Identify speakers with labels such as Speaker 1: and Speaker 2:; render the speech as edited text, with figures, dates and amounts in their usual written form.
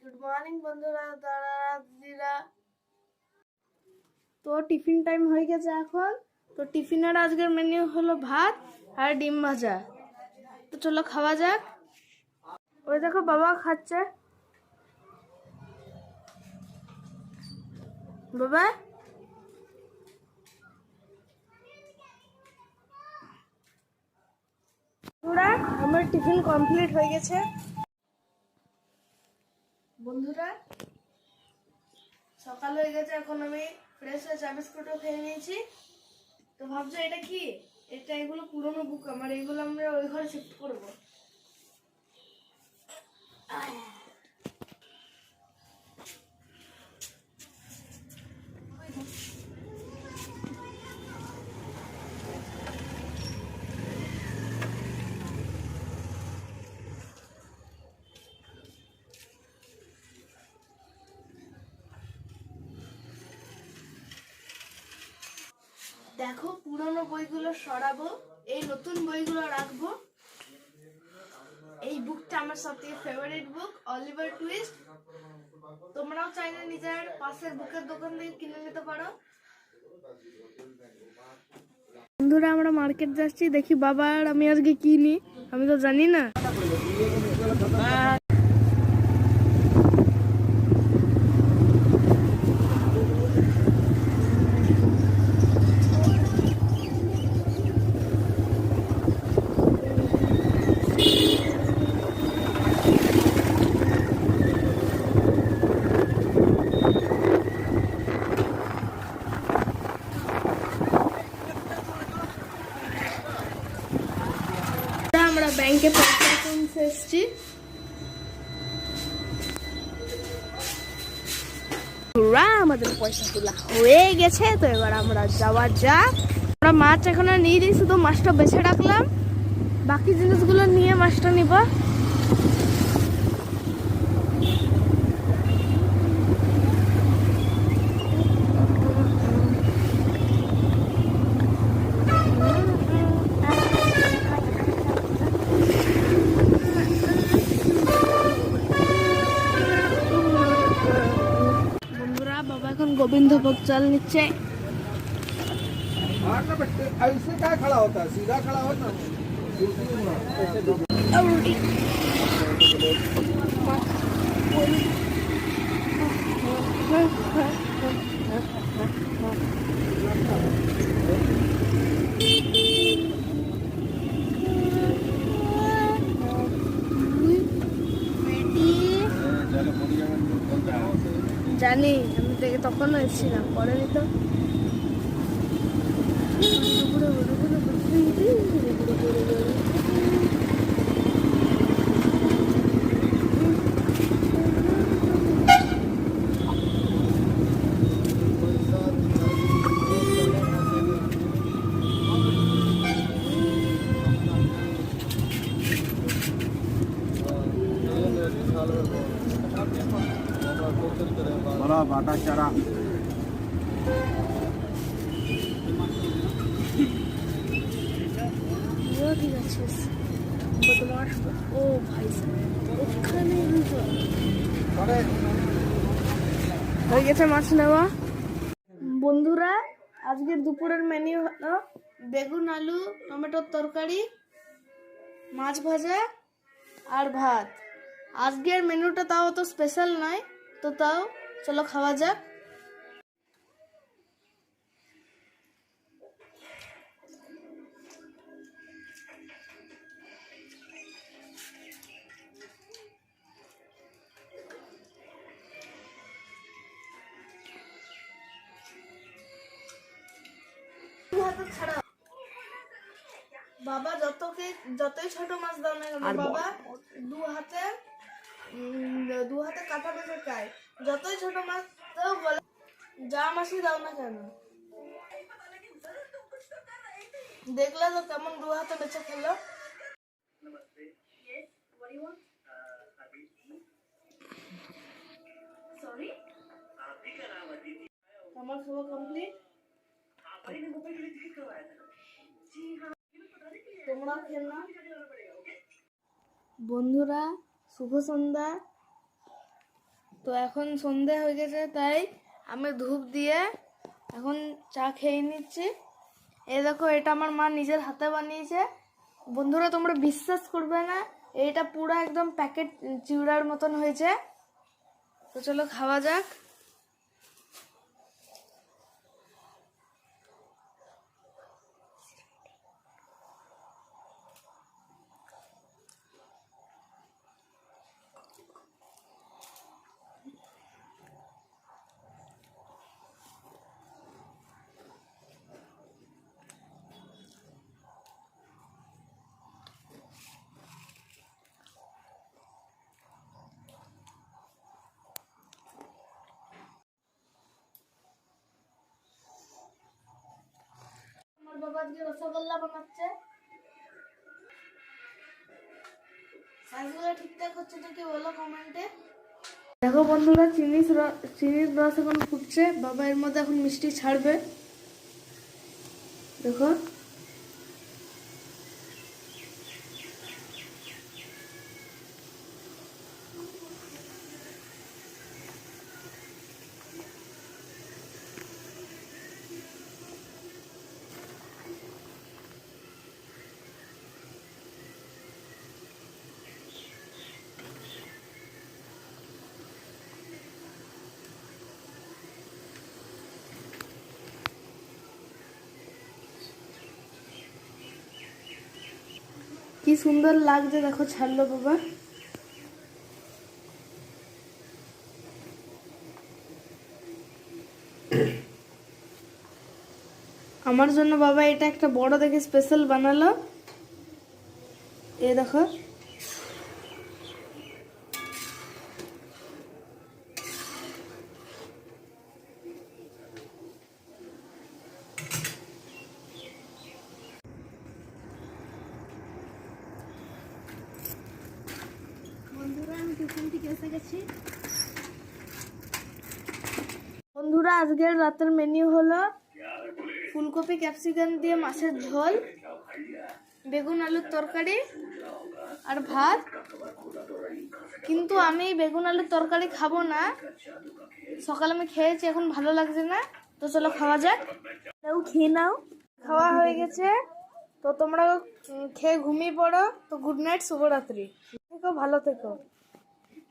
Speaker 1: Good morning বন্ধুরা, দাদারা, দিদিরা। তো টিফিন টাইম হয়ে গেছে এখন। তো টিফিনের আজকের মেনু হলো ভাত আর ডিম ভাজা। তো চলো খাওয়া যাক। ওই দেখো বাবা খাচ্ছে। বাবা আমার টিফিন কমপ্লিট হয়ে গেছে। বন্ধুরা সকাল হয়ে গেছে, এখন আমি ফ্রেশ হয়ে চা বিস্কুটও খেয়ে নিয়েছি। তো ভাবছো এটা কি? এগুলো পুরোনো বুক আমার, এইগুলো আমরা ওই ঘরে শিফট করবো। দেখো পুরোনো বইগুলো সরাবো, এই নতুন বইগুলো রাখবো। এই বুকটা আমার সবথেকে ফেভারিট বুক, অলিভার টুইস্ট। তোমরাও চাইলে নিজের পাশের বুকের দোকান থেকে কিনে নিতে পারো। বন্ধুরা আমরা মার্কেট যাচ্ছি, দেখি বাবা আর আমি আজকে কি নিই, আমি তো জানি না। আমরা ব্যাংকে পয়সা তুলতে এসেছি। আমাদের পয়সা তোলা হয়ে গেছে, তো এবার আমরা যাওয়া যাক। আমরা মাছ এখন আর নিয়ে দিই, শুধু মাছটা বেছে রাখলাম, বাকি জিনিসগুলো নিয়ে মাছটা নিব। बाबा এখন गोविंदभोग चाल नीचे।
Speaker 2: ऐसे क्या खड़ा होता है, सीधा खड़ा हो ना।
Speaker 1: জানি আমি দেখে তখন এসেছিলাম, পরে তো
Speaker 2: बड़ा बाटा चारा।
Speaker 1: ঠিক আছে বদমাশ। ও ভাই ওখানে হয়ে গেছে মাছ নেওয়া। বন্ধুরা আজকের দুপুরের মেনু হলো বেগুন আলু টমেটোর তরকারি, মাছ ভাজা আর ভাত। আজকের মেনুটা তাও অত স্পেশাল নয়, তো তাও চলো খাওয়া যাক। বাবা যতই ছোট মাছ দাও না কেন, বাবা দু হাতে কাটা বেঁচে খায়। যতই ছোট মাছ দাও, বলে যা মাছই দাও না কেন। দেখলে তো কেমন দু হাতে বেঁচে খেলো। আমার খাওয়া কমপ্লিট, তোমরা খেয়ে নাও। বন্ধুরা শুভ সন্ধ্যা। তো এখন সন্ধে হয়ে গেছে, তাই আমি ধূপ দিয়ে এখন চা খেয়ে নিচ্ছি। এই দেখো, এটা আমার মা নিজের হাতে বানিয়েছে। বন্ধুরা, তোমরা বিশ্বাস করবে না, এইটা পুরো একদম প্যাকেট চিউড়ার মতন হয়েছে। তো চলো খাওয়া যাক। আমার বাবা আজকে রসগোল্লা বানাচ্ছে। সাইজগুলো ঠিকঠাক হচ্ছে তো কি বলো কমেন্টে। দেখো বন্ধুরা, চিনির রস এখন ফুটছে। বাবা এর মধ্যে এখন মিষ্টি ছাড়বে। দেখো, কি সুন্দর লাগছে, দেখো ছাড়লো বাবা। আমার জন্য বাবা এটা একটা বড় দেখে স্পেশাল বানালো। এই দেখো, বন্ধুরা আমি টিউশন থেকে এসে গেছি। বন্ধুরা, আজকের রাতের মেনু হলো ফুলকপি ক্যাপসিকাম দিয়ে মাছের ঝোল, বেগুন আলুর তরকারি আর ভাত। কিন্তু আমি বেগুন আলুর তরকারি খাবো না, সকালে আমি খেয়েছি, এখন ভালো লাগছে না। তো চলো খাওয়া যাক। খেয়ে নাও। খাওয়া হয়ে গেছে, তো তোমরা খেয়ে ঘুমিয়ে পড়ো। তো গুড নাইট, শুভরাত্রি। থেকো, ভালো থেকো।